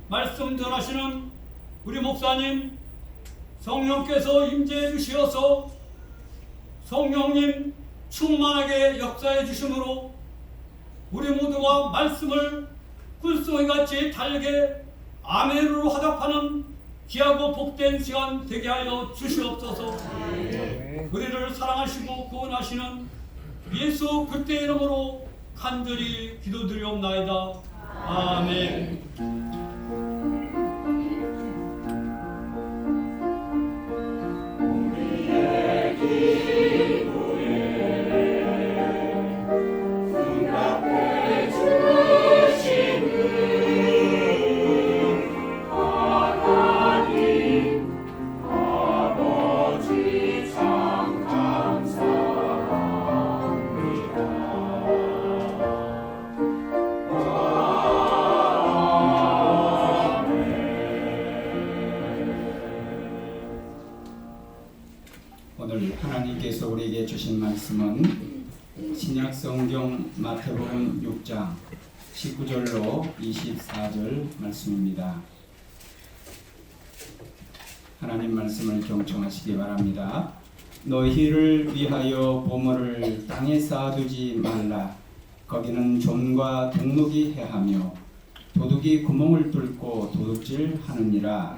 말씀 전하시는 우리 목사님 성령께서 임재해 주시어서 성령님 충만하게 역사해 주심으로 우리 모두가 말씀을 꿀송이같이 달게 아멘으로 화답하는 귀하고 복된 시간 되게 하여 주시옵소서. 우리를 사랑하시고 구원하시는 예수 그리스도의 이름으로 간절히 기도드리옵나이다. 아멘. 오늘 하나님께서 우리에게 주신 말씀은 신약성경 마태복음 6장 19절로 24절 말씀입니다. 하나님 말씀을 경청하시기 바랍니다. 너희를 위하여 보물을 땅에 쌓아두지 말라. 거기는 좀과 동록이 해하며 도둑이 구멍을 뚫고 도둑질 하느니라.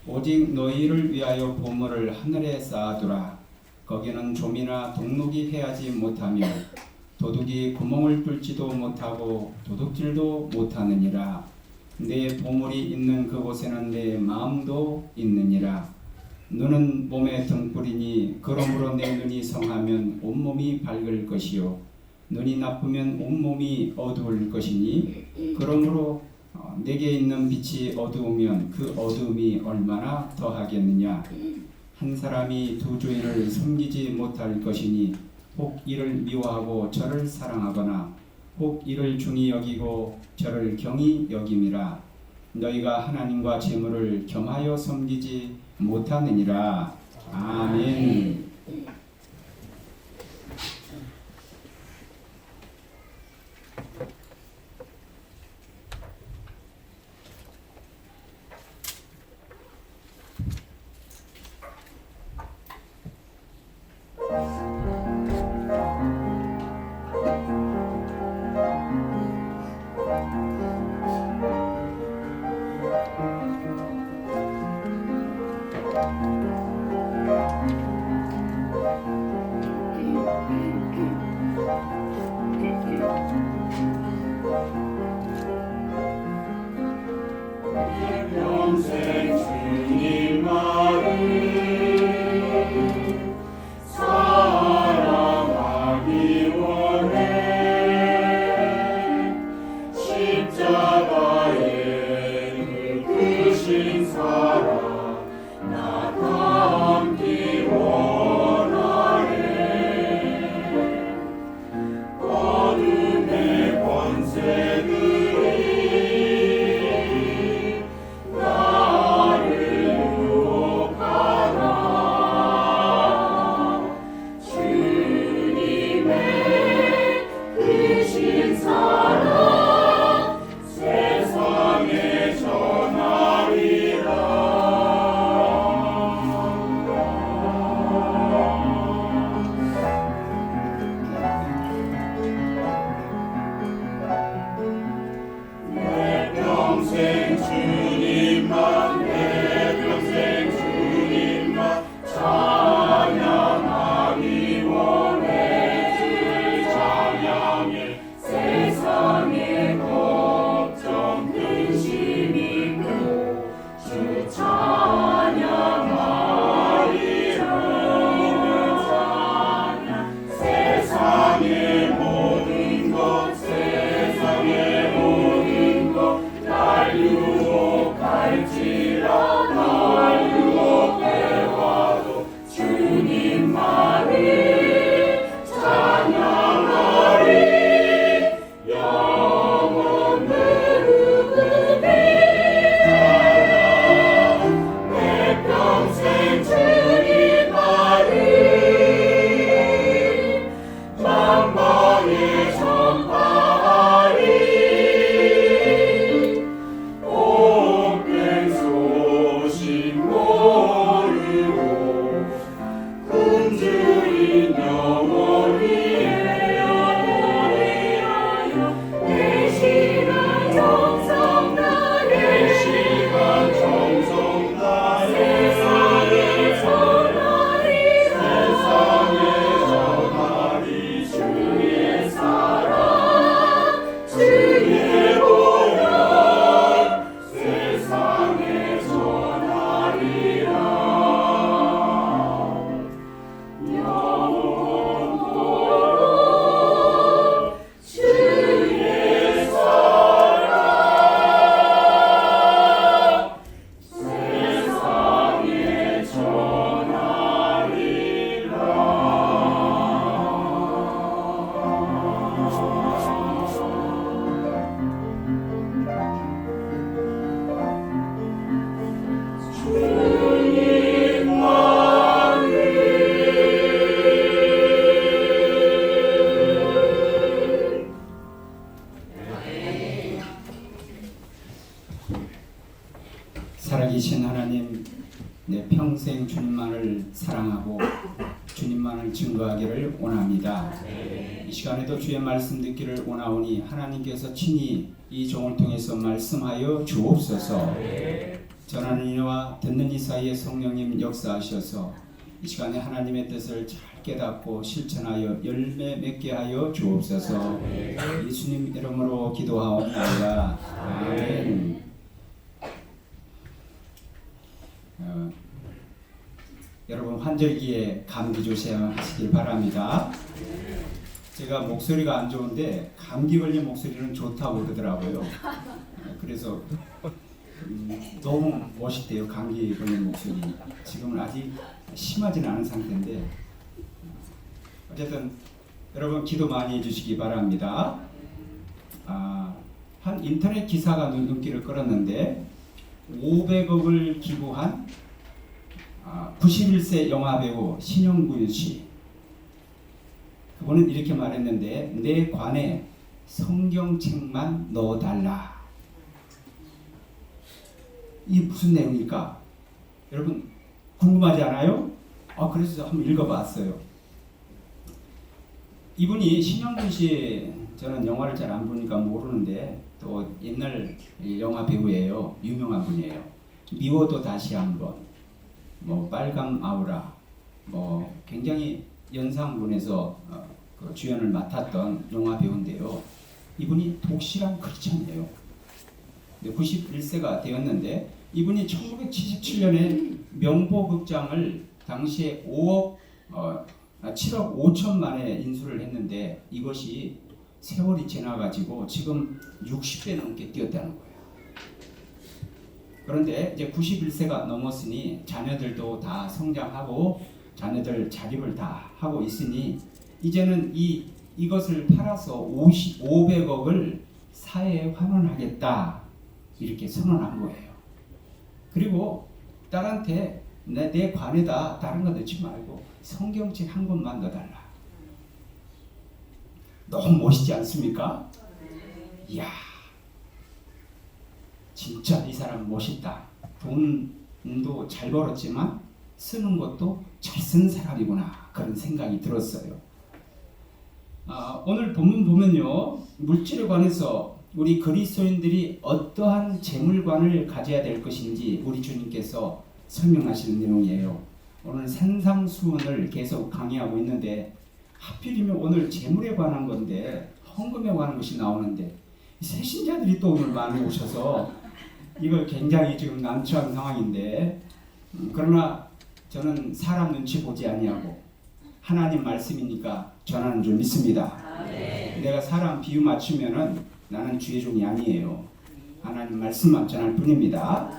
오직 너희를 위하여 보물을 하늘에 쌓아두라. 거기는 좀이나 동록이 해하지 못하며 도둑이 구멍을 뚫지도 못하고 도둑질도 못하느니라. 내 보물이 있는 그곳에는 내 마음도 있느니라. 눈은 몸의 등불이니 그러므로 내 눈이 성하면 온몸이 밝을 것이요 눈이 나쁘면 온몸이 어두울 것이니 그러므로 내게 있는 빛이 어두우면 그 어두움이 얼마나 더하겠느냐. 한 사람이 두 주인을 섬기지 못할 것이니 혹 이를 미워하고 저를 사랑하거나 혹 이를 중히 여기고 저를 경히 여김이라. 너희가 하나님과 재물을 겸하여 섬기지 못하느니라. 아멘. 평생 주님만을 사랑하기 원해. 십자가에 늙으신 사랑 나 닮기 원하네. 어둠의 권세들이 나 살아계신 하나님, 내 평생 주님만을 사랑하고 주님만을 증거하기를 원합니다. 이 시간에도 주의 말씀 듣기를 원하오니 하나님께서 친히 이 종을 통해서 말씀하여 주옵소서. 전하는 이와 듣는 이 사이에 성령님 역사하셔서 이 시간에 하나님의 뜻을 잘 깨닫고 실천하여 열매 맺게 하여 주옵소서. 예수님 이름으로 기도하옵나이다. 아멘. 여러분 환절기에 감기 조심하시길 바랍니다. 제가 목소리가 안 좋은데 감기 걸린 목소리는 좋다고 그러더라고요. 그래서 너무 멋있대요. 감기 걸린 목소리. 지금은 아직 심하지는 않은 상태인데 어쨌든 여러분 기도 많이 해주시기 바랍니다. 한 인터넷 기사가 눈길을 끌었는데 500억을 기부한 91세 영화배우 신영균 씨, 그분은 이렇게 말했는데 내 관에 성경책만 넣어달라. 이게 무슨 내용일까? 여러분 궁금하지 않아요? 그래서 한번 읽어봤어요. 이분이 신영균 씨, 저는 영화를 잘 안 보니까 모르는데 또 옛날 영화 배우예요. 유명한 분이에요. 미워도 다시 한번, 뭐 빨강 아우라, 뭐 굉장히 연상분에서 그 주연을 맡았던 영화 배우인데요. 이분이 독실한 크리스천이에요. 91세가 되었는데 이분이 1977년에 명보극장을 당시에 7억 5천만에 인수를 했는데 이것이 세월이 지나가지고 지금 60배 넘게 뛰었다는 거예요. 그런데 이제 91세가 넘었으니 자녀들도 다 성장하고 자녀들 자립을 다 하고 있으니 이제는 이것을 팔아서 500억을 사회에 환원하겠다 이렇게 선언한 거예요. 그리고 딸한테 내 관에다 다른 거 넣지 말고 성경책 한 권만 넣어달라. 너무 멋있지 않습니까? 이야, 진짜 이 사람 멋있다. 돈도 잘 벌었지만 쓰는 것도 잘 쓴 사람이구나, 그런 생각이 들었어요. 오늘 본문 보면요, 물질에 관해서 우리 그리스도인들이 어떠한 재물관을 가져야 될 것인지 우리 주님께서 설명하시는 내용이에요. 오늘 산상수훈을 계속 강의하고 있는데 하필이면 오늘 재물에 관한 건데 헌금에 관한 것이 나오는데 새신자들이 또 오늘 많이 오셔서 이걸 굉장히 지금 난처한 상황인데 그러나 저는 사람 눈치 보지 아니하고 하나님 말씀이니까 전하는 줄 믿습니다. 내가 사람 비유 맞추면은 나는 주의 종이 아니에요. 하나님 말씀만 전할 뿐입니다.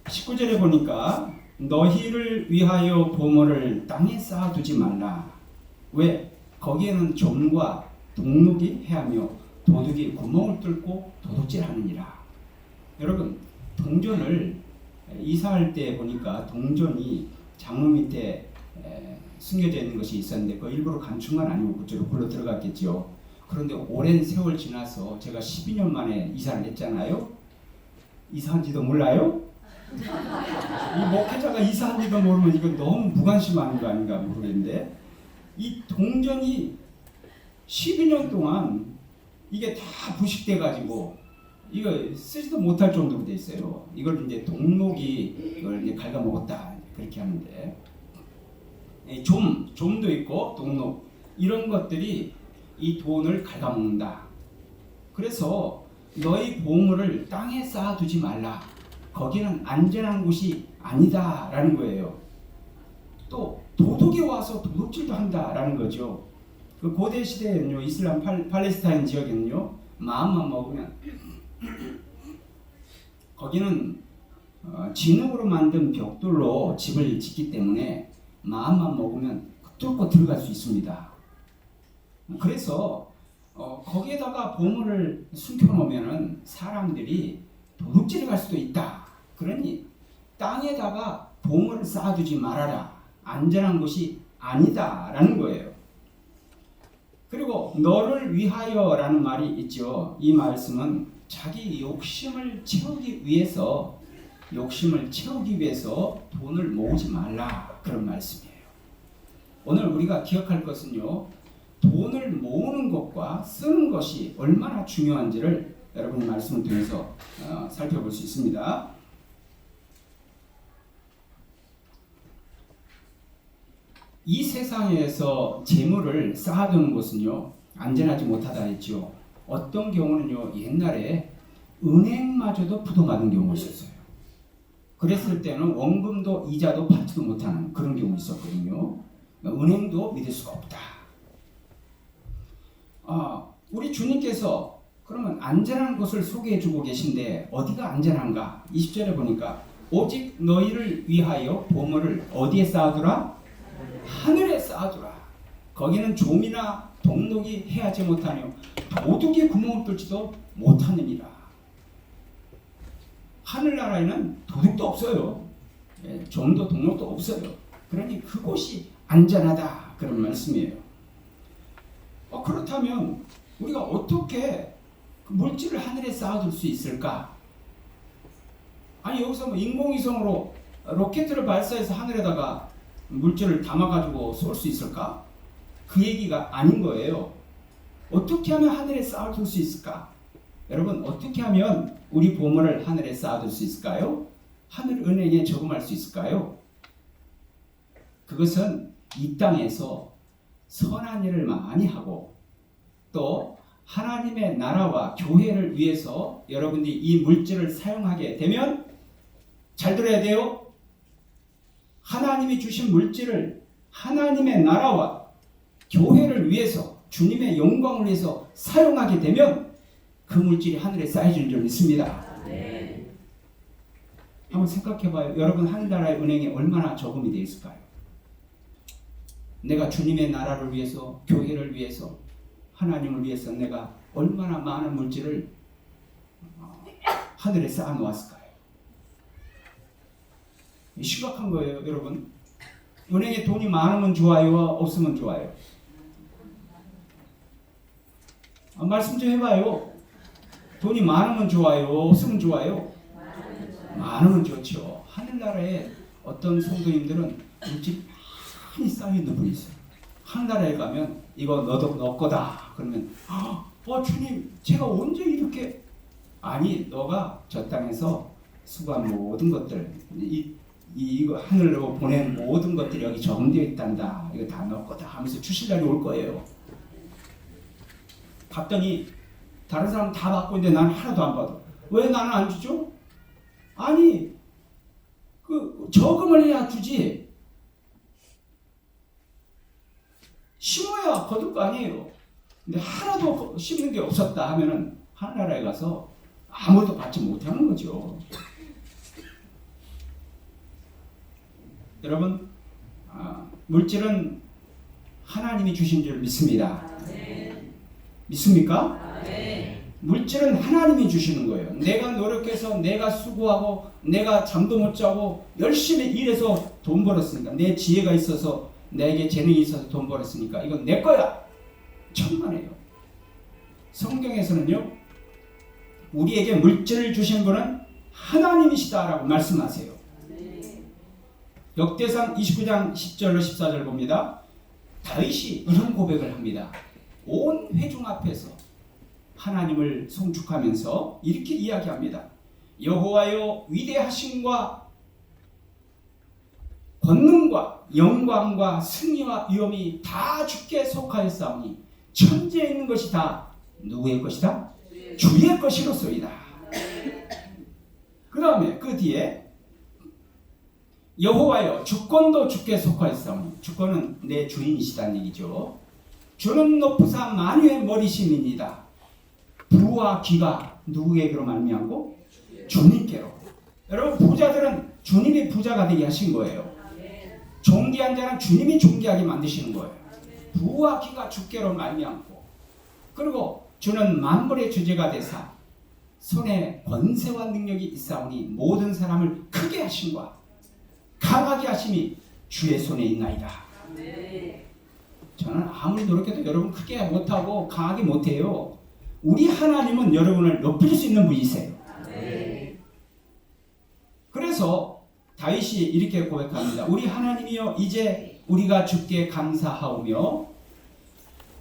19절에 보니까 너희를 위하여 보물을 땅에 쌓아두지 말라. 왜? 거기에는 좀과 동룩이 해하며 도둑이 구멍을 뚫고 도둑질하느니라. 여러분, 동전을 이사할 때 보니까 동전이 장롱 밑에 숨겨져 있는 것이 있었는데 그 일부러 감춘 건 아니고 그쪽으로 굴러 들어갔겠죠. 그런데 오랜 세월 지나서 제가 12년 만에 이사를 했잖아요. 이사한지도 몰라요? 이 목회자가 이사한지도 모르면 이건 너무 무관심하는 거 아닌가 모르겠는데 이 동전이 12년 동안 이게 다 부식돼 가지고 이거 쓰지도 못할 정도로 돼 있어요. 이걸 이제 동록이 이걸 이제 갉아먹었다 그렇게 하는데 좀도 있고 동록 이런 것들이 이 돈을 갉아먹는다. 그래서 너희 보물을 땅에 쌓아두지 말라. 거기는 안전한 곳이 아니다라는 거예요. 또 도둑이 와서 도둑질도 한다라는 거죠. 그 고대 시대에는요, 이슬람 팔레스타인 지역에는요, 마음만 먹으면 거기는 진흙으로 만든 벽돌로 집을 짓기 때문에 마음만 먹으면 뚫고 들어갈 수 있습니다. 그래서 거기에다가 보물을 숨겨놓으면은 사람들이 도둑질을 할 수도 있다. 그러니 땅에다가 보물을 쌓아두지 말아라. 안전한 곳이 아니다라는 거예요. 그리고 너를 위하여라는 말이 있죠. 이 말씀은 자기 욕심을 채우기 위해서 돈을 모으지 말라, 그런 말씀이에요. 오늘 우리가 기억할 것은요, 돈을 모으는 것과 쓰는 것이 얼마나 중요한지를 여러분의 말씀을 통해서 살펴볼 수 있습니다. 이 세상에서 재물을 쌓아두는 것은요, 안전하지 못하다 했죠. 어떤 경우는요, 옛날에 은행마저도 부도맞은 경우가 있었어요. 그랬을 때는 원금도 이자도 받지도 못하는 그런 경우 있었거든요. 은행도 믿을 수가 없다. 우리 주님께서 그러면 안전한 곳을 소개해주고 계신데 어디가 안전한가? 20절에 보니까 오직 너희를 위하여 보물을 어디에 쌓아두라? 하늘에 쌓아두라. 거기는 좀이나 동록이 해하지 못하며 도둑이 구멍을 뚫지도 못하느니라. 하늘나라에는 도둑도 없어요. 좀도 동록도 없어요. 그러니 그곳이 안전하다, 그런 말씀이에요. 그렇다면 우리가 어떻게 그 물질을 하늘에 쌓아둘 수 있을까? 아니, 여기서 뭐 인공위성으로 로켓을 발사해서 하늘에다가 물질을 담아가지고 쏠 수 있을까? 그 얘기가 아닌 거예요. 어떻게 하면 하늘에 쌓아둘 수 있을까? 여러분, 어떻게 하면 우리 보물을 하늘에 쌓아둘 수 있을까요? 하늘 은행에 저금할 수 있을까요? 그것은 이 땅에서 선한 일을 많이 하고 또 하나님의 나라와 교회를 위해서 여러분들이 이 물질을 사용하게 되면, 잘 들어야 돼요. 하나님이 주신 물질을 하나님의 나라와 교회를 위해서, 주님의 영광을 위해서 사용하게 되면 그 물질이 하늘에 쌓여지는 줄 믿습니다. 네. 한번 생각해봐요. 여러분, 하늘나라의 은행에 얼마나 저금이 되어 있을까요? 내가 주님의 나라를 위해서, 교회를 위해서, 하나님을 위해서 내가 얼마나 많은 물질을 하늘에 쌓아 놓았을까요? 심각한 거예요, 여러분. 은행에 돈이 많으면 좋아요, 없으면 좋아요? 말씀 좀 해봐요. 돈이 많으면 좋아요, 없으면 좋아요? 많으면 좋죠. 하늘나라에 어떤 성도님들은 물질이 많이 쌓여있는 분이 있어요. 하늘나라에 가면 이거 너 거다. 그러면 주님, 제가 언제 이렇게, 아니, 너가 저 땅에서 수고한 모든 것들, 이거 하늘로 보낸 모든 것들이 여기 적응되어 있단다. 이거 다 너 거다 하면서 주실 날이 올 거예요. 봤더니 다른 사람 다 받고 있는데 나는 하나도 안 받아. 왜 나는 안 주죠? 아니, 그 저금을 해야 주지. 심어야 거둘 거 아니에요. 근데 하나도 심는 게 없었다 하면은 하늘나라에 가서 아무도 받지 못하는 거죠. 여러분, 물질은 하나님이 주신 줄 믿습니다. 믿습니까? 물질은 하나님이 주시는 거예요. 내가 노력해서, 내가 수고하고, 내가 잠도 못 자고 열심히 일해서 돈 벌었으니까, 내 지혜가 있어서, 내게 재능이 있어서 돈 벌었으니까 이건 내 거야. 천만에요. 성경에서는요, 우리에게 물질을 주신 분은 하나님이시다라고 말씀하세요. 역대상 29장 10절로 14절 봅니다. 다윗이 이런 고백을 합니다. 온 회중 앞에서 하나님을 송축하면서 이렇게 이야기합니다. 여호와여, 위대하심과 권능과 영광과 승리와 위엄이 다 주께 속하였사오니 천지에 있는 것이 다 누구의 것이다? 주의 것이로소이다. 그 다음에 그 뒤에 여호와여, 주권도 주께 속하였사오니, 주권은 내 주인이시다는 얘기죠. 주는 높으사 만유의 머리심입니다. 부와 귀가 누구에게로 말미암고? 주님께로. 여러분, 부자들은 주님이 부자가 되게 하신 거예요. 존귀한 자는 주님이 존귀하게 만드시는 거예요. 부와 귀가 주께로 말미암고, 그리고 주는 만물의 주제가 되사 손에 권세와 능력이 있사오니 모든 사람을 크게 하심과 강하게 하심이 주의 손에 있나이다. 저는 아무리 노력해도 여러분 크게 못하고 강하게 못해요. 우리 하나님은 여러분을 높일 수 있는 분이세요. 그래서 다윗이 이렇게 고백합니다. 우리 하나님이여 이제 우리가 주께 감사하오며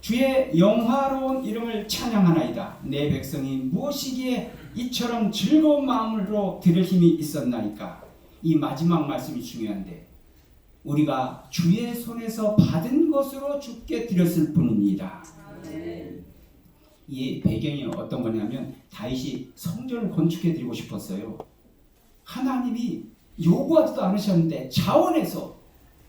주의 영화로운 이름을 찬양하나이다. 내 백성이 무엇이기에 이처럼 즐거운 마음으로 들을 힘이 있었나이까. 이 마지막 말씀이 중요한데 우리가 주의 손에서 받은 것으로 주께 드렸을 뿐입니다. 이 배경이 어떤 거냐면 다윗이 성전을 건축해 드리고 싶었어요. 하나님이 요구하지도 않으셨는데 자원해서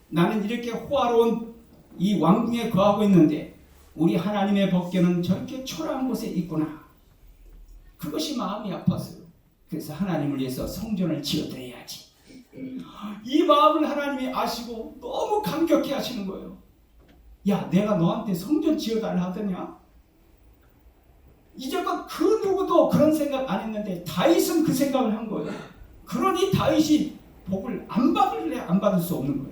나는 이렇게 호화로운 이 왕궁에 거하고 있는데 우리 하나님의 법궤는 저렇게 초라한 곳에 있구나. 그것이 마음이 아팠어요. 그래서 하나님을 위해서 성전을 지어드려야지. 이 마음을 하나님이 아시고 너무 감격해 하시는 거예요. 야, 내가 너한테 성전 지어달라 하더냐? 이제껏 그 누구도 그런 생각 안 했는데 다윗은 그 생각을 한 거예요. 그러니 다윗이 복을 안 받을래 안 받을 수 없는 거예요.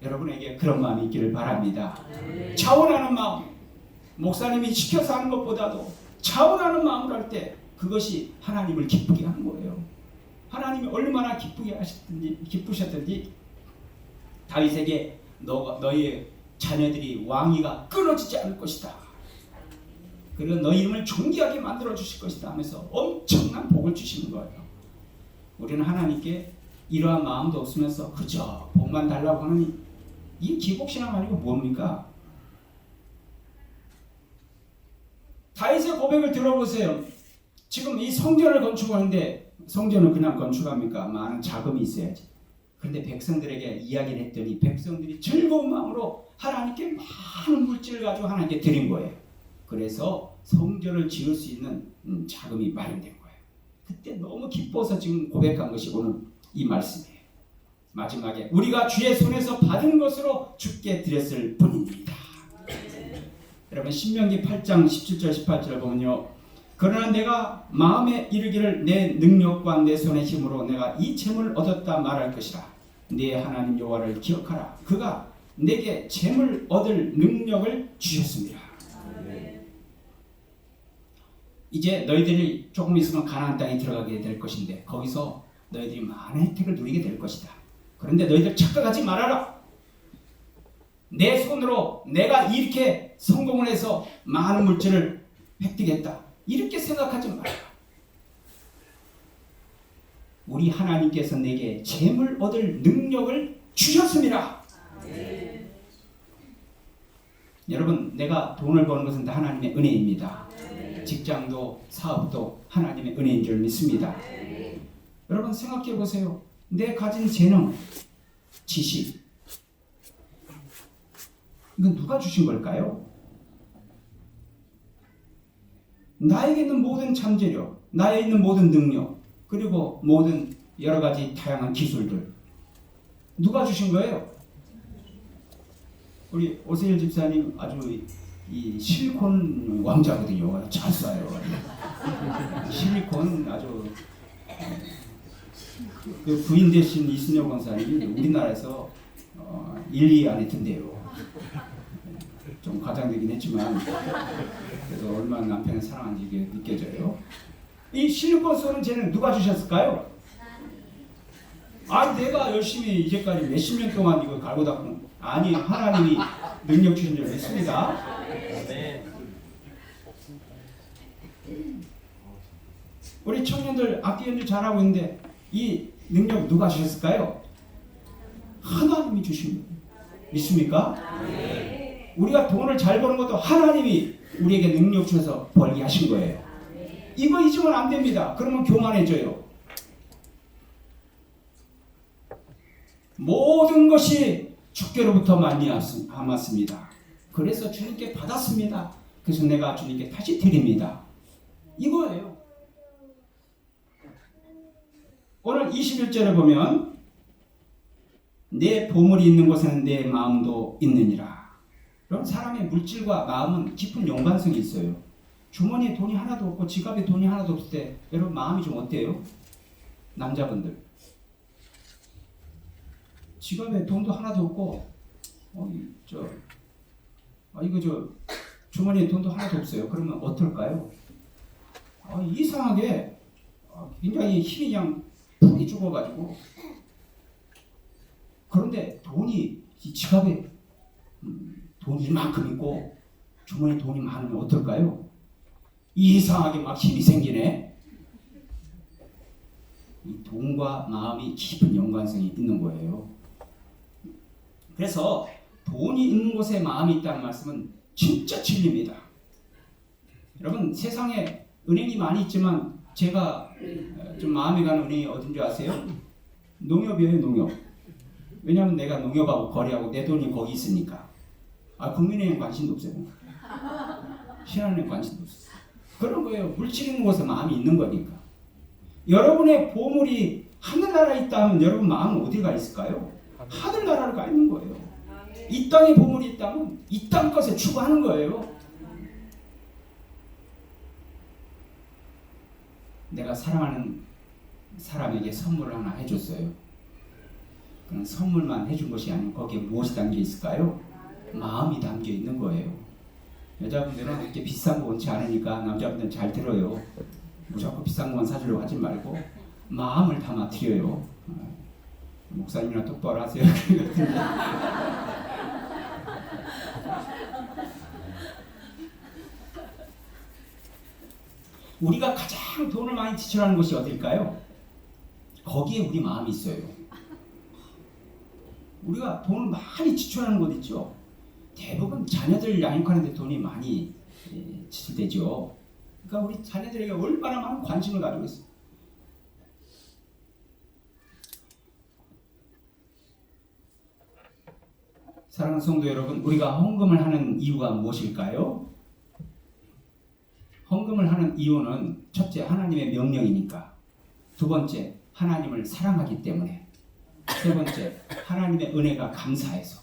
여러분에게 그런 마음이 있기를 바랍니다. 자원하는 마음, 목사님이 시켜서 하는 것보다도 자원하는 마음을 할 때 그것이 하나님을 기쁘게 하는 거예요. 하나님이 얼마나 기쁘셨든지 다윗에게 너의 자녀들이 왕위가 끊어지지 않을 것이다. 그리고 너희 이름을 존귀하게 만들어 주실 것이다 하면서 엄청난 복을 주시는 거예요. 우리는 하나님께 이러한 마음도 없으면서 그저 복만 달라고 하는 이 기복신앙 아니고 뭡니까? 다윗의 고백을 들어보세요. 지금 이 성전을 건축하는데 성전을 그냥 건축합니까? 많은 자금이 있어야지. 그런데 백성들에게 이야기를 했더니 백성들이 즐거운 마음으로 하나님께 많은 물질을 가지고 하나님께 드린 거예요. 그래서 성전을 지을 수 있는 자금이 마련된 거예요. 그때 너무 기뻐서 지금 고백한 것이 오늘 이 말씀이에요. 마지막에 우리가 주의 손에서 받은 것으로 주께 드렸을 뿐입니다. 여러분 신명기 8장 17절 18절을 보면요. 그러나 내가 마음에 이르기를 내 능력과 내 손의 힘으로 내가 이 재물을 얻었다 말할 것이라. 네 하나님 여호와를 기억하라. 그가 내게 재물 얻을 능력을 주셨습니다. 이제 너희들이 조금 있으면 가나안 땅에 들어가게 될 것인데 거기서 너희들이 많은 혜택을 누리게 될 것이다. 그런데 너희들 착각하지 말아라. 내 손으로 내가 이렇게 성공을 해서 많은 물질을 획득했다. 이렇게 생각하지 말아라. 우리 하나님께서 내게 재물 얻을 능력을 주셨습니다. 여러분 내가 돈을 버는 것은 다 하나님의 은혜입니다. 직장도 사업도 하나님의 은혜인 줄 믿습니다. 여러분 생각해 보세요. 내 가진 재능, 지식 이건 누가 주신 걸까요? 나에게 있는 모든 잠재력, 나에 있는 모든 능력, 그리고 모든 여러 가지 다양한 기술들 누가 주신 거예요? 우리 오세일 집사님 아주 이 실리콘 왕자거든요. 잘 쏴요. 실리콘 아주 그 부인 되신 이순영 권사님이 우리나라에서 1, 2 안에 든대요. 좀 과장되긴 했지만 그래서 얼마나 남편을 사랑하는지 이게 느껴져요. 이 실리콘 쏘는 쟤는 누가 주셨을까요? 내가 열심히 이제까지 몇십 년 동안 이거 갈고 닦은 아니 하나님이 능력 주신 줄 믿습니다. 우리 청년들 악기 연주 잘하고 있는데 이 능력 누가 주셨을까요? 하나님이 주신 거예요. 믿습니까? 우리가 돈을 잘 버는 것도 하나님이 우리에게 능력 주셔서 벌게 하신 거예요. 이거 잊으면 안 됩니다. 그러면 교만해져요. 모든 것이 주께로부터 말미암았습니다. 그래서 주님께 받았습니다. 그래서 내가 주님께 다시 드립니다. 이거예요. 오늘 21절에 보면 내 보물이 있는 곳에는 내 마음도 있느니라. 그럼 사람의 물질과 마음은 깊은 연관성이 있어요. 주머니에 돈이 하나도 없고 지갑에 돈이 하나도 없을 때 여러분 마음이 좀 어때요? 남자분들 지갑에 돈도 하나도 없고 주머니에 돈도 하나도 없어요. 그러면 어떨까요? 이상하게 굉장히 힘이 그냥 푹이 죽어가지고, 그런데 돈이 이 지갑에 돈이 이만큼 있고 주머니에 돈이 많으면 어떨까요? 이상하게 막 힘이 생기네. 이 돈과 마음이 깊은 연관성이 있는 거예요. 그래서 돈이 있는 곳에 마음이 있다는 말씀은 진짜 진리입니다. 여러분, 세상에 은행이 많이 있지만 제가 좀 마음에 가는 은행이 어딘지 아세요? 농협이에요, 농협. 왜냐하면 내가 농협하고 거래하고 내 돈이 거기 있으니까. 국민은행 관심도 없어요. 신한은행 관심도 없어요. 그런 거예요. 물질 있는 곳에 마음이 있는 거니까. 여러분의 보물이 하늘나라에 있다면 여러분 마음은 어디가 있을까요? 하늘나라로 가 있는 거예요. 이 땅에 보물이 있다면 이 땅 것에 추구하는 거예요. 내가 사랑하는 사람에게 선물을 하나 해줬어요. 그런 선물만 해준 것이 아니고 거기에 무엇이 담겨 있을까요? 마음이 담겨 있는 거예요. 여자분들은 그렇게 비싼 거 원치 않으니까 남자분들은 잘 들어요. 무조건 비싼 것만 사주려고 하지 말고 마음을 담아 드려요. 목사님이랑 똑바로 하세요. 우리가 가장 돈을 많이 지출하는 곳이 어딜까요? 거기에 우리 마음이 있어요. 우리가 돈을 많이 지출하는 곳 있죠. 대부분 자녀들 양육하는 데 돈이 많이 지출되죠. 그러니까 우리 자녀들에게 얼마나 많은 관심을 가지고 있어요. 사랑하는 성도 여러분, 우리가 헌금을 하는 이유가 무엇일까요? 헌금을 하는 이유는 첫째, 하나님의 명령이니까. 두 번째, 하나님을 사랑하기 때문에. 세 번째, 하나님의 은혜가 감사해서.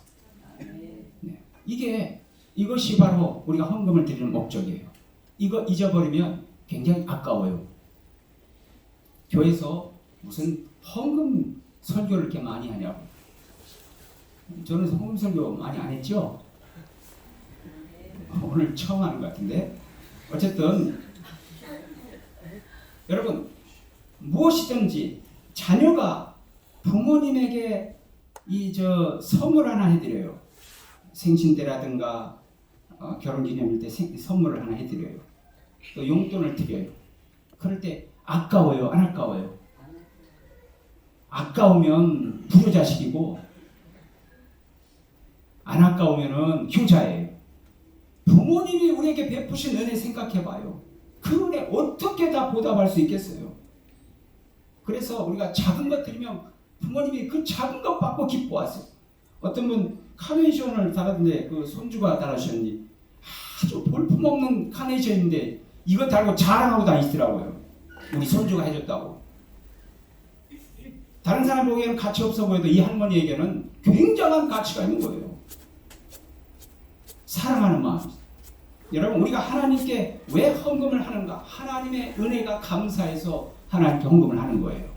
네. 이것이 바로 우리가 헌금을 드리는 목적이에요. 이거 잊어버리면 굉장히 아까워요. 교회에서 무슨 헌금 설교를 이렇게 많이 하냐고. 저는 헌금 설교 많이 안 했죠? 오늘 처음 하는 것 같은데. 어쨌든 여러분, 무엇이든지 자녀가 부모님에게 선물 하나 해드려요. 생신 때라든가 결혼기념일 때 선물을 하나 해드려요. 또 용돈을 드려요. 그럴 때 아까워요, 안 아까워요? 아까우면 불효자식이고 안 아까우면은 효자예요. 부모님이 우리에게 베푸신 은혜 생각해봐요. 그 은혜 어떻게 다 보답할 수 있겠어요? 그래서 우리가 작은 것 드리면 부모님이 그 작은 것 받고 기뻐하세요. 어떤 분 카네이션을 달았는데 그 손주가 달아주셨는데 아주 볼품없는 카네이션인데 이거 달고 자랑하고 다니시더라고요. 우리 손주가 해줬다고. 다른 사람 보기에는 가치 없어 보여도 이 할머니에게는 굉장한 가치가 있는 거예요. 사랑하는 마음. 여러분, 우리가 하나님께 왜 헌금을 하는가? 하나님의 은혜가 감사해서 하나님께 헌금을 하는 거예요.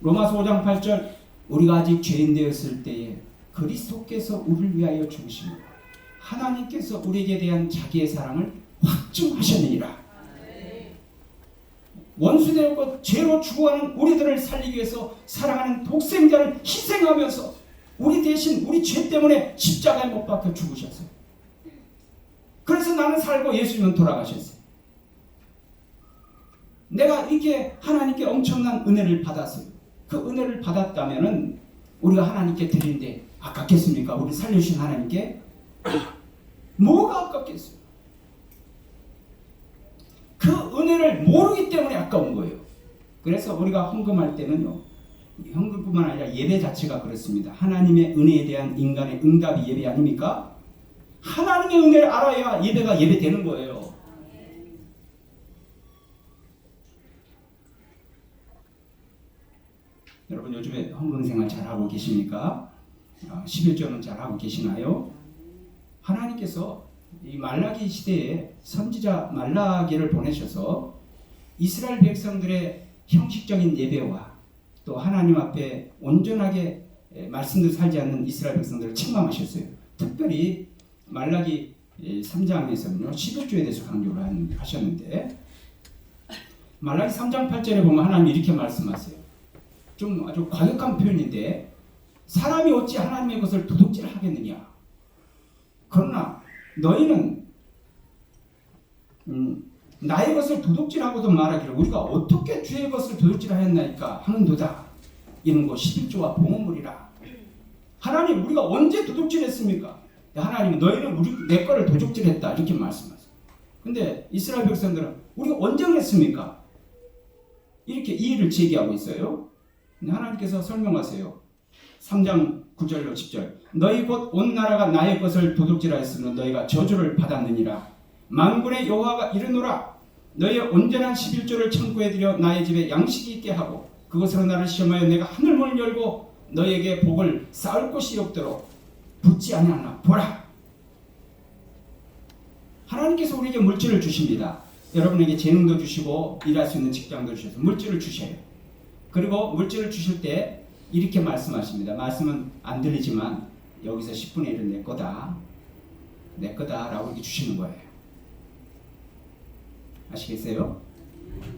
로마서 5장 8절, 우리가 아직 죄인 되었을 때에 그리스도께서 우리를 위하여 죽으시고 하나님께서 우리에게 대한 자기의 사랑을 확증하셨느니라. 원수되었고 죄로 죽어가는 우리들을 살리기 위해서 사랑하는 독생자를 희생하면서 우리 대신 우리 죄 때문에 십자가에 못 박혀 죽으셨어요. 그래서 나는 살고 예수님은 돌아가셨어요. 내가 이렇게 하나님께 엄청난 은혜를 받았어요. 그 은혜를 받았다면은 우리가 하나님께 드린데 아깝겠습니까? 우리 살려주신 하나님께 뭐가 아깝겠어요? 그 은혜를 모르기 때문에 아까운 거예요. 그래서 우리가 헌금할 때는요, 헌금뿐만 아니라 예배 자체가 그렇습니다. 하나님의 은혜에 대한 인간의 응답이 예배 아닙니까? 하나님의 은혜를 알아야 예배가 예배되는 거예요. 여러분, 요즘에 헌금 생활 잘하고 계십니까? 11조는 잘하고 계시나요? 하나님께서 이 말라기 시대에 선지자 말라기를 보내셔서 이스라엘 백성들의 형식적인 예배와 또 하나님 앞에 온전하게 말씀대로 살지 않는 이스라엘 백성들을 책망하셨어요. 특별히 말라기 3장에서는요 11조에 대해서 강조를 하셨는데 말라기 3장 8절에 보면 하나님 이렇게 말씀하세요. 좀 아주 과격한 표현인데 사람이 어찌 하나님의 것을 도둑질하겠느냐. 그러나 너희는 나의 것을 도둑질하고도 말하기를 우리가 어떻게 주의 것을 도둑질하였나이까 하는도다. 이는 곧 11조와 봉헌물이라. 하나님 우리가 언제 도둑질했습니까? 하나님 너희는 내 거를 도둑질했다 이렇게 말씀하세요. 근데 이스라엘 백성들은 우리가 언제 그랬습니까? 이렇게 이의를 제기하고 있어요. 하나님께서 설명하세요. 3장 9절로 10절 너희 곧 온 나라가 나의 것을 도둑질하였으면 너희가 저주를 받았느니라. 만군의 여호와가 이르노라. 너희의 온전한 11조를 창고에 들여 나의 집에 양식이 있게 하고 그것으로 나를 시험하여 내가 하늘문을 열고 너희에게 복을 쌓을 곳이 없도록 붙지 아니하나 보라. 하나님께서 우리에게 물질을 주십니다. 여러분에게 재능도 주시고 일할 수 있는 직장도 주셔서 물질을 주셔요. 그리고 물질을 주실 때 이렇게 말씀하십니다. 말씀은 안 들리지만 여기서 10분의 1은 내 거다. 내 거다 라고 이렇게 주시는 거예요. 아시겠어요?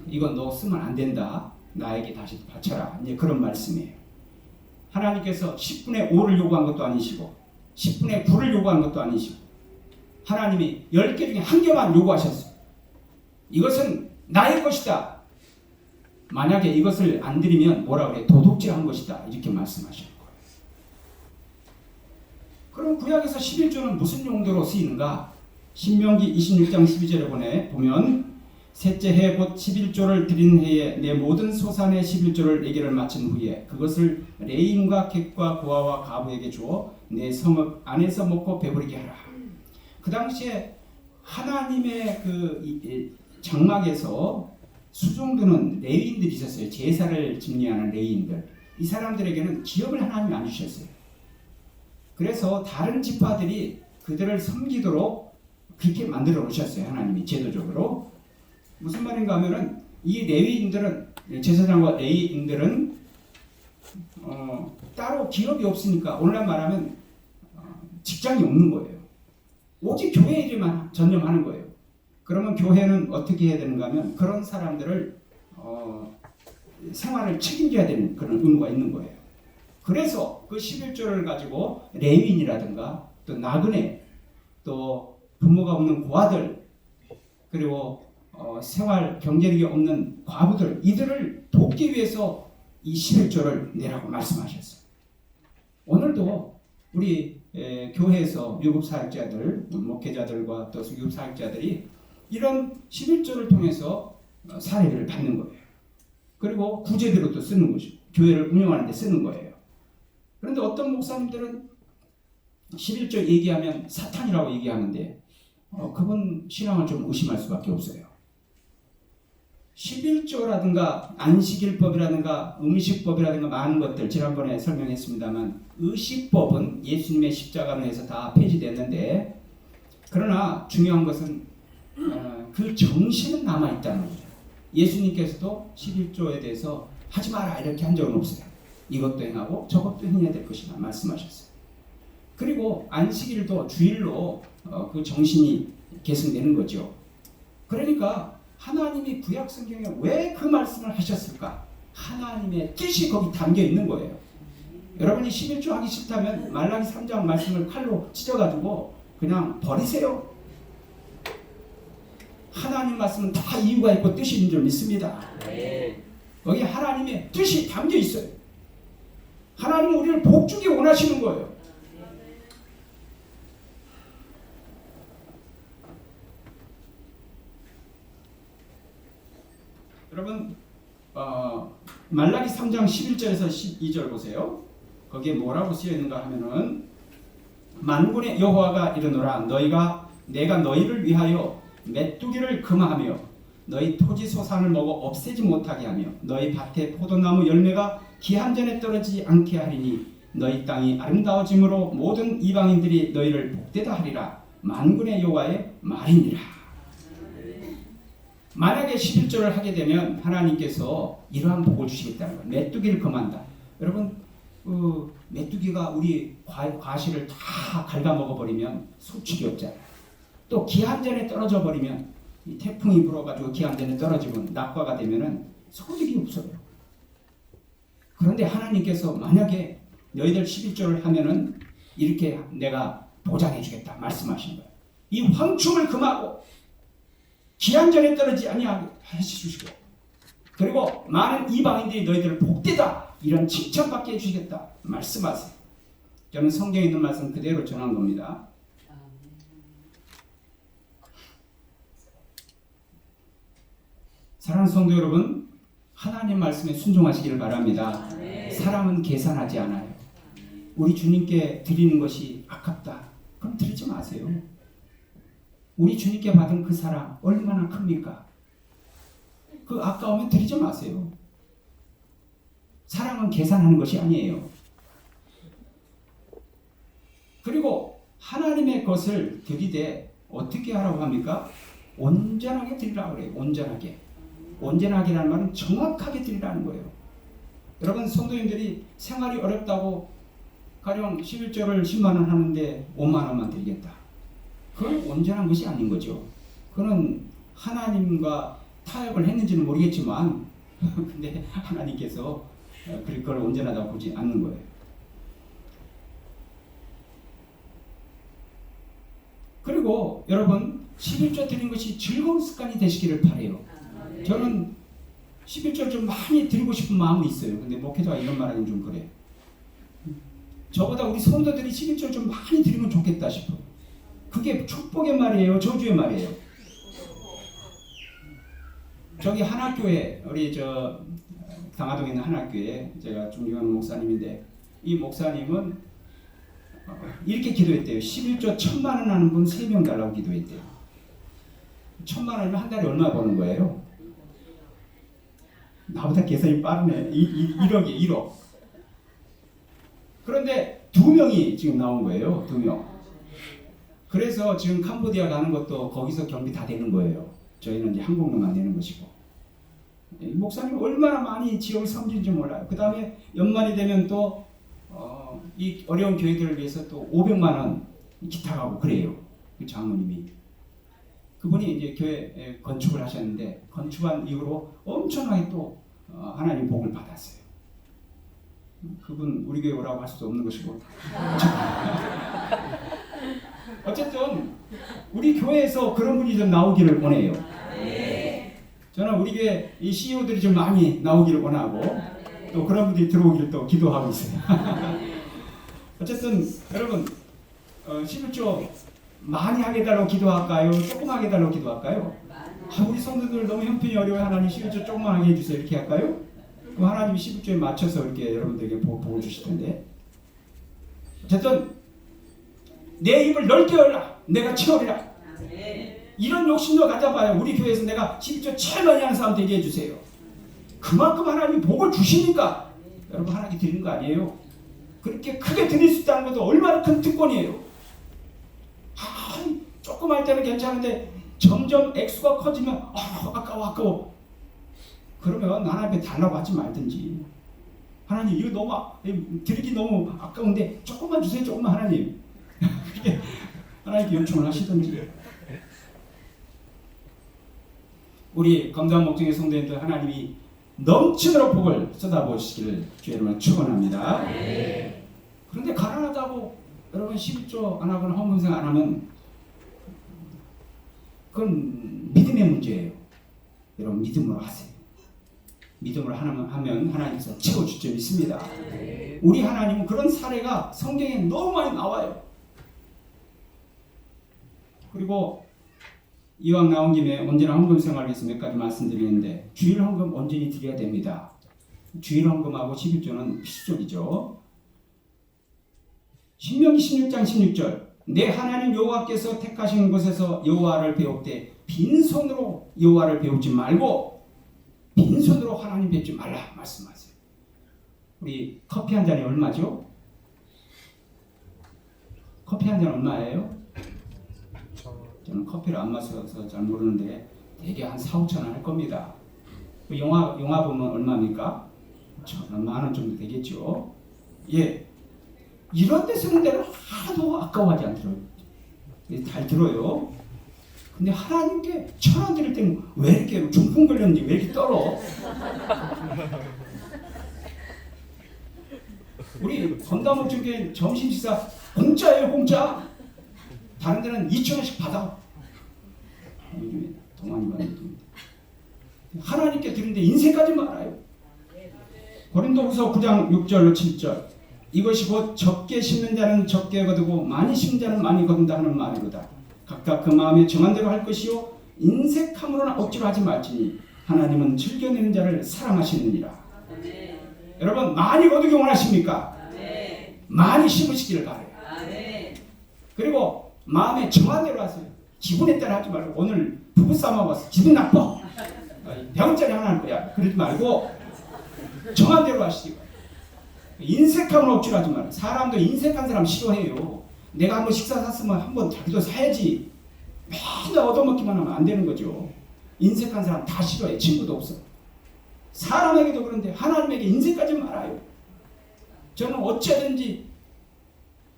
이건 너 쓰면 안 된다. 나에게 다시 바쳐라. 이제 그런 말씀이에요. 하나님께서 10분의 5를 요구한 것도 아니시고 10분의 9를 요구한 것도 아니시고 하나님이 10개 중에 한 개만 요구하셨어요. 이것은 나의 것이다. 만약에 이것을 안 드리면 뭐라 그래? 도둑질한 것이다. 이렇게 말씀하시는 거예요. 그럼 구약에서 11조는 무슨 용도로 쓰이는가? 신명기 26장 12절에 보면 셋째 해 곧 11조를 드린 해에 내 모든 소산의 11조를 내게를 마친 후에 그것을 레인과 객과 고아와 가부에게 주어 내 성읍 안에서 먹고 배부르게 하라. 그 당시에 하나님의 그 장막에서 수종드는 레위인들이 있었어요. 제사를 집리하는 레위인들. 이 사람들에게는 기업을 하나님이 안 주셨어요. 그래서 다른 지파들이 그들을 섬기도록 그렇게 만들어 놓으셨어요. 하나님이 제도적으로. 무슨 말인가 하면은 이 레위인들은 제사장과 레위인들은 따로 기업이 없으니까 오늘날 말하면 직장이 없는 거예요. 오직 교회 일에만 전념하는 거예요. 그러면 교회는 어떻게 해야 되는가 하면 그런 사람들을 생활을 책임져야 되는 그런 의무가 있는 거예요. 그래서 그 11조를 가지고 레위인이라든가 또 나그네 또 부모가 없는 고아들 그리고 생활 경제력이 없는 과부들 이들을 돕기 위해서 이 11조를 내라고 말씀하셨어요. 오늘도 우리 교회에서 유급 사역자들, 목회자들과 또 유급 사역자들이 이런 11조를 통해서 사례를 받는 거예요. 그리고 구제비로 또 쓰는 것이고 교회를 운영하는 데 쓰는 거예요. 그런데 어떤 목사님들은 11조 얘기하면 사탄이라고 얘기하는데 그분 신앙을 좀 의심할 수밖에 없어요. 11조라든가 안식일법이라든가 음식법이라든가 많은 것들 지난번에 설명했습니다만 의식법은 예수님의 십자가로 해서 다 폐지됐는데 그러나 중요한 것은 그 정신은 남아있다는 거죠. 예수님께서도 11조에 대해서 하지 마라 이렇게 한 적은 없어요. 이것도 행하고 저것도 행해야 될 것이다 말씀하셨어요. 그리고 안식일도 주일로 그 정신이 계승되는 거죠. 그러니까 하나님이 구약 성경에 왜 그 말씀을 하셨을까? 하나님의 뜻이 거기 담겨 있는 거예요. 여러분이 11조 하기 싫다면 말라기 3장 말씀을 칼로 찢어가지고 그냥 버리세요. 하나님 말씀은 다 이유가 있고 뜻이 있는 줄 믿습니다. 거기 하나님의 뜻이 담겨 있어요. 하나님은 우리를 복주기 원하시는 거예요. 여러분 말라기 3장 11절에서 12절 보세요. 거기에 뭐라고 쓰여있는가 하면은 만군의 여호와가 이르노라 내가 너희를 위하여 메뚜기를 금하며 너희 토지 소산을 먹어 없애지 못하게 하며 너희 밭에 포도나무 열매가 기한전에 떨어지지 않게 하리니 너희 땅이 아름다워짐으로 모든 이방인들이 너희를 복되다 하리라. 만군의 여호와의 말이니라. 만약에 11조를 하게 되면 하나님께서 이러한 복을 주시겠다는 거예요. 메뚜기를 금한다. 여러분 메뚜기가 우리 과실을 다 갉아먹어버리면 소출이 없잖아요. 또 기한 전에 떨어져 버리면 이 태풍이 불어가지고 기한 전에 떨어지면 낙과가 되면은 소득이 없어요. 그런데 하나님께서 만약에 너희들 11조를 하면은 이렇게 내가 보장해 주겠다 말씀하신 거예요. 이 황충을 금하고 기한 전에 떨어지지 아니하게 해주시고, 그리고 많은 이방인들이 너희들을 복되다 이런 칭찬받게 해주시겠다 말씀하세요. 저는 성경에 있는 말씀 그대로 전한 겁니다. 사랑하는 성도 여러분, 하나님 말씀에 순종하시기를 바랍니다. 사람은 계산하지 않아요. 우리 주님께 드리는 것이 아깝다, 그럼 드리지 마세요. 우리 주님께 받은 그 사랑 얼마나 큽니까? 그 아까우면 드리지 마세요. 사랑은 계산하는 것이 아니에요. 그리고 하나님의 것을 드리되 어떻게 하라고 합니까? 온전하게 드리라고 그래요. 온전하게. 온전하게라는 말은 정확하게 드리라는 거예요. 여러분, 성도님들이 생활이 어렵다고 가령 11조를 10만 원 하는데 5만 원만 드리겠다, 그건 온전한 것이 아닌 거죠. 그건 하나님과 타협을 했는지는 모르겠지만 근데 하나님께서 그걸 온전하다고 보지 않는 거예요. 그리고 여러분, 11조 드리는 것이 즐거운 습관이 되시기를 바라요. 저는 11조를 좀 많이 드리고 싶은 마음이 있어요. 근데 목회자가 이런 말하기는 좀 그래. 저보다 우리 성도들이 11조를 좀 많이 드리면 좋겠다 싶어요. 그게 축복의 말이에요, 저주의 말이에요? 저기 한학교에, 우리 저 강화동에 있는 한학교에 제가 존경하는 목사님인데, 이 목사님은 이렇게 기도했대요. 11조 1,000만 원 하는 분 3명 달라고 기도했대요. 1,000만 원이면 한 달에 얼마 버는 거예요? 나보다 계산이 빠르네. 1억이에요, 1억. 그런데 2명이 지금 나온 거예요. 2명. 그래서 지금 캄보디아 가는 것도 거기서 경비 다 되는 거예요. 저희는 이제 항공료만 내는 것이고. 목사님 얼마나 많이 지역을 섬기는지 몰라요. 그 다음에 연말이 되면 또 이 어려운 교회들을 위해서 또 500만 원 기탁하고 그래요. 그 장모님이. 그분이 이제 교회 건축을 하셨는데, 건축한 이후로 엄청나게 또 하나님 복을 받았어요. 그분 우리 교회 오라고 할 수도 없는 것이고. 어쨌든 우리 교회에서 그런 분이 좀 나오기를 원해요. 저는 우리 교회 이 CEO들이 좀 많이 나오기를 원하고, 또 그런 분들이 들어오기를 또 기도하고 있어요. 어쨌든 여러분, 11조 많이 하게 해달라고 기도할까요? 조금 하게 해달라고 기도할까요? 우리 성도들 너무 형편이 어려워요. 하나님 11조 조금만 하게 해주세요. 이렇게 할까요? 그럼 하나님이 11조에 맞춰서 이렇게 여러분들에게 복을 주실 텐데. 어쨌든 내 입을 넓게 열라, 내가 채우리라. 이런 욕심도 가져봐요. 우리 교회에서 내가 11조 제일 많이 하는 사람한테 얘기해 주세요. 그만큼 하나님이 복을 주시니까 여러분 하나님 드리는 거 아니에요? 그렇게 크게 드릴 수 있다는 것도 얼마나 큰 특권이에요. 조금 할 때는 괜찮은데 점점 액수가 커지면 아까워. 그러면 하나님께 달라고 하지 말든지. 하나님 이거 너무 드리기 너무 아까운데 조금만 주세요. 조금만 하나님. 그렇게 하나님께 요청을 하시든지. 우리 검단 목장의 성도님들, 하나님이 넘치도록 복을 쏟아부으시기를 주의 이름으로 축원합니다. 그런데 가난하다고 여러분 11조 안 하거나 헌금생 안 하면 그건 믿음의 문제예요. 여러분 믿음으로 하세요. 믿음으로 하면 하나님께서 채워줄 줄 믿습니다. 우리 하나님은 그런 사례가 성경에 너무 많이 나와요. 그리고 이왕 나온 김에 언제나 헌금 생활을 위해서 몇 가지 말씀드리는데, 주일 헌금 온전히 드려야 됩니다. 주일 헌금하고 11조는 필수적이죠. 신명기 16장 16절, 내 하나님 여호와께서 택하신 곳에서 여호와를 배울 때 빈손으로 여호와를 배우지 말고 빈손으로 하나님 뵙지 말라 말씀하세요. 우리 커피 한 잔이 얼마죠? 커피 한 잔 얼마예요? 저는 커피를 안 마셔서 잘 모르는데 대개 한 4-5천 원 할 겁니다. 영화 보면 얼마입니까? 1,000원 정도 되겠죠. 예, 이런 데 쓰는 데는 하나도 아까워하지 않더라고요. 잘 들어요. 근데 하나님께 천원 드릴 때는 왜 이렇게 중풍 걸렸는지 왜 이렇게 떨어? 우리 건담목적인 점심 식사 공짜예요, 공짜. 다른 데는 2,000원씩 받아. 요즘에 더 많이 받는 겁니다. 하나님께 드리는데 인색하지 말아요. 고린도후서 9장 6절로 7절. 이것이 곧 적게 심는 자는 적게 거두고 많이 심는 자는 많이 거둔다 하는 말이로다. 각각 그 마음에 정한 대로 할 것이요 인색함으로는 억지로 하지 말지니 하나님은 즐겨내는 자를 사랑하시느니라. 아멘. 여러분 많이 거두기 원하십니까? 아멘. 많이 심으시기를 바라요. 아멘. 그리고 마음에 정한 대로 하세요. 기분에 따라 하지 말고 오늘 부부싸움 하고 왔어. 기분 나빠. 100원짜리 하나 할 거야. 그러지 말고 정한 대로 하시기 바랍니다. 인색함을 억지로 하지 말아요. 사람도 인색한 사람 싫어해요. 내가 한번 식사 샀으면 한번 자기도 사야지. 맨날 얻어먹기만 하면 안 되는 거죠. 인색한 사람 다 싫어해. 친구도 없어. 사람에게도 그런데 하나님에게 인색하지 말아요. 저는 어찌하든지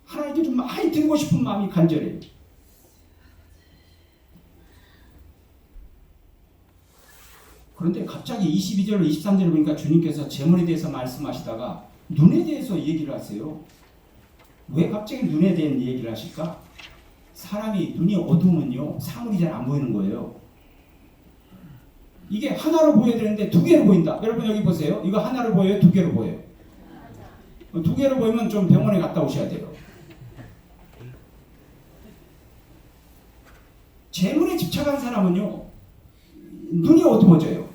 하나님께 좀 많이 드리고 싶은 마음이 간절해요. 그런데 갑자기 22절로 23절을 보니까 주님께서 재물에 대해서 말씀하시다가 눈에 대해서 얘기를 하세요. 왜 갑자기 눈에 대한 얘기를 하실까? 사람이 눈이 어두우면요 사물이 잘 안 보이는 거예요. 이게 하나로 보여야 되는데 두 개로 보인다. 여러분 여기 보세요. 이거 하나로 보여요? 두 개로 보여요? 두 개로 보이면 좀 병원에 갔다 오셔야 돼요. 재물에 집착한 사람은요 눈이 어두워져요.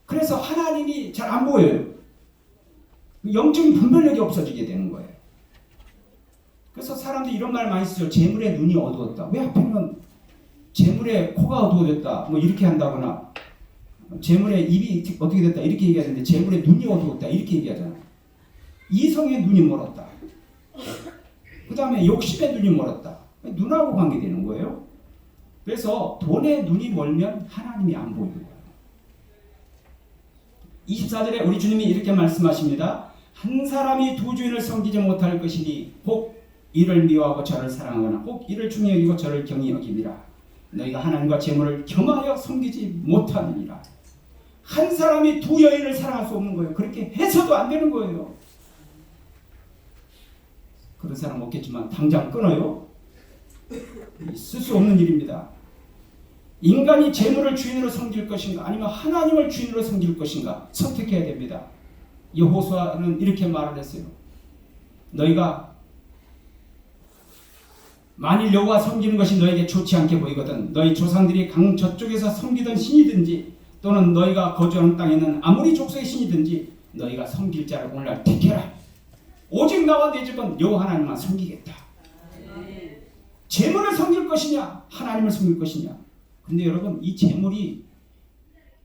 그래서 하나님이 잘 안 보여요. 영적인 분별력이 없어지게 되는 거예요. 그래서 사람들이 이런 말 많이 쓰죠. 재물에 눈이 어두웠다. 왜 하필이면 재물에 코가 어두워졌다. 뭐 이렇게 한다거나 재물에 입이 어떻게 됐다. 이렇게 얘기하는데 재물에 눈이 어두웠다. 이렇게 얘기하잖아요. 이성의 눈이 멀었다. 그 다음에 욕심의 눈이 멀었다. 눈하고 관계되는 거예요. 그래서 돈에 눈이 멀면 하나님이 안 보이는 거예요. 24절에 우리 주님이 이렇게 말씀하십니다. 한 사람이 두 주인을 섬기지 못할 것이니 혹 이를 미워하고 저를 사랑하거나 혹 이를 중히 여기고 저를 경히 여기니라. 너희가 하나님과 재물을 겸하여 섬기지 못하느니라. 한 사람이 두 여인을 사랑할 수 없는 거예요. 그렇게 해서도 안 되는 거예요. 그런 사람 없겠지만 당장 끊어요. 있을 수 없는 일입니다. 인간이 재물을 주인으로 섬길 것인가 아니면 하나님을 주인으로 섬길 것인가 선택해야 됩니다. 여호수아는 이렇게 말을 했어요. 너희가 만일 여호와 섬기는 것이 너에게 좋지 않게 보이거든 너희 조상들이 강 저쪽에서 섬기던 신이든지 또는 너희가 거주하는 땅에 있는 아무리 족속의 신이든지 너희가 섬길 자를 오늘날 택해라. 오직 나와 내 집은 여호와 하나님만 섬기겠다. 재물을 섬길 것이냐 하나님을 섬길 것이냐. 근데 여러분 이 재물이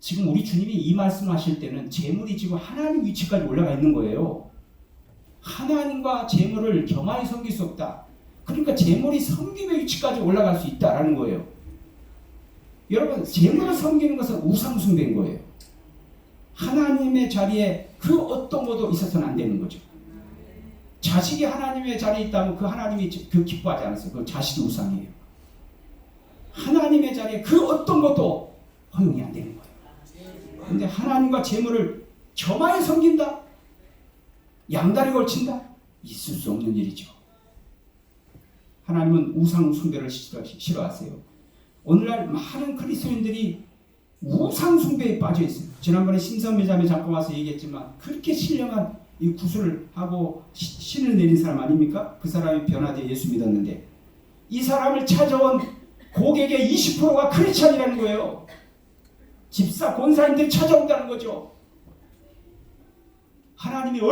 지금 우리 주님이 이 말씀하실 때는 재물이 지금 하나님 위치까지 올라가 있는 거예요. 하나님과 재물을 겸하여 섬길 수 없다. 그러니까 재물이 섬김의 위치까지 올라갈 수 있다라는 거예요. 여러분 재물을 섬기는 것은 우상숭배인 거예요. 하나님의 자리에 그 어떤 것도 있어서는 안 되는 거죠. 자식이 하나님의 자리에 있다면 그 하나님이 그 기뻐하지 않았어요. 그 자식이 우상이에요. 하나님의 자리에 그 어떤 것도 허용이 안 되는 거예요. 그런데 하나님과 재물을 겸하여 섬긴다? 양다리 걸친다? 있을 수 없는 일이죠. 하나님은 우상 숭배를 싫어하세요. 오늘날 많은 그리스도인들이 우상 숭배에 빠져 있어요. 지난번에 신선미 자매 잠깐 와서 얘기했지만 그렇게 신령한 이 구슬을 하고 신을 내린 사람 아닙니까? 그 사람이 변화되어 예수 믿었는데 이 사람을 찾아온 고객의 20%가 크리스찬이라는 거예요. 집사, 권사님들이 찾아온다는 거죠. 하나님이